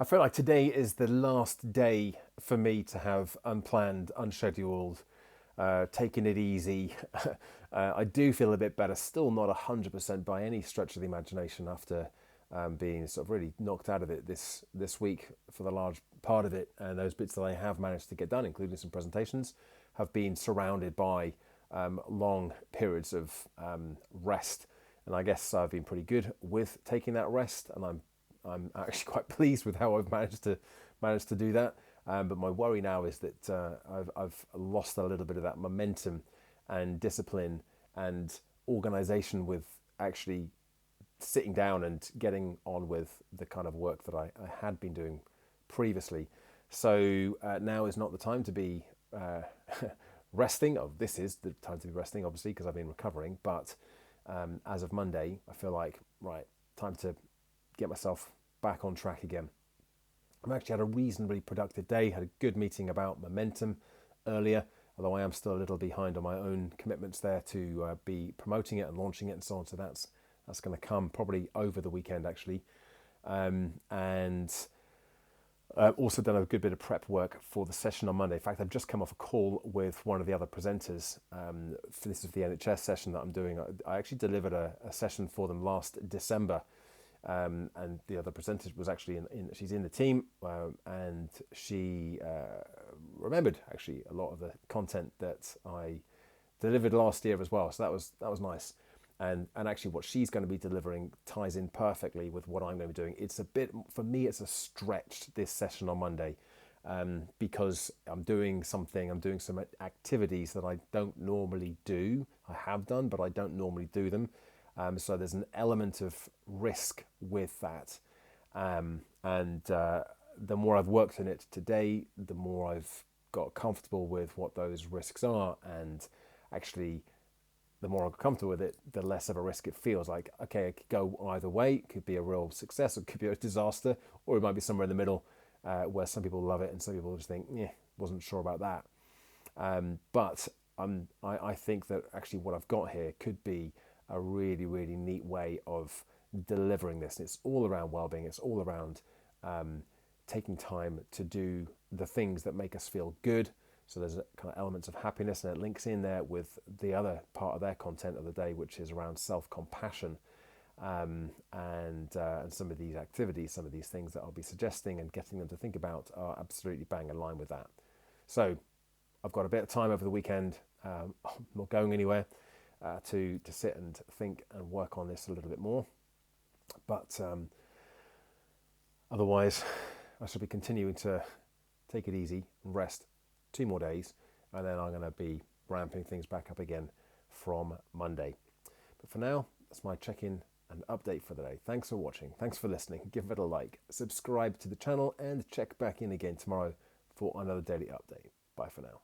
I feel like today is the last day for me to have unplanned, unscheduled, taking it easy. I do feel a bit better, still not 100% by any stretch of the imagination after being sort of really knocked out of it this week for the large part of it. And those bits that I have managed to get done, including some presentations, have been surrounded by long periods of rest. And I guess I've been pretty good with taking that rest, and I'm actually quite pleased with how I've managed to do that. But my worry now is that I've lost a little bit of that momentum and discipline and organization with actually sitting down and getting on with the kind of work that I had been doing previously. So now is not the time to be resting. Oh, this is the time to be resting, obviously, because I've been recovering. But as of Monday, I feel like, right, time to get myself back on track again. I've actually had a reasonably productive day, had a good meeting about momentum earlier, although I am still a little behind on my own commitments there to be promoting it and launching it and so on. So that's going to come probably over the weekend, actually. And also done a good bit of prep work for the session on Monday. In fact, I've just come off a call with one of the other presenters. This is the NHS session that I'm doing. I actually delivered a session for them last December. And the other presenter was actually she's in the team, and she remembered actually a lot of the content that I delivered last year as well. So that was nice. And actually what she's going to be delivering ties in perfectly with what I'm going to be doing. It's a bit, for me, it's a stretch, this session on Monday, because I'm doing some activities that I don't normally do. I have done, but I don't normally do them. So there's an element of risk with that. And the more I've worked in it today, the more I've got comfortable with what those risks are. And actually, the more I get comfortable with it, the less of a risk it feels. Like, okay, it could go either way. It could be a real success, it could be a disaster, or it might be somewhere in the middle, where some people love it and some people just think, yeah, wasn't sure about that. But I think that actually what I've got here could be a really, really neat way of delivering this. And it's all around well-being. It's all around taking time to do the things that make us feel good. So there's a kind of elements of happiness, and it links in there with the other part of their content of the day, which is around self-compassion, and some of these activities, some of these things that I'll be suggesting and getting them to think about are absolutely bang in line with that. So I've got a bit of time over the weekend. I'm not going anywhere to sit and think and work on this a little bit more. But otherwise, I shall be continuing to take it easy and rest 2 more days, and then I'm going to be ramping things back up again from Monday. But for now, that's my check-in and update for the day. Thanks for watching. Thanks for listening. Give it a like, subscribe to the channel, and check back in again tomorrow for another daily update. Bye for now.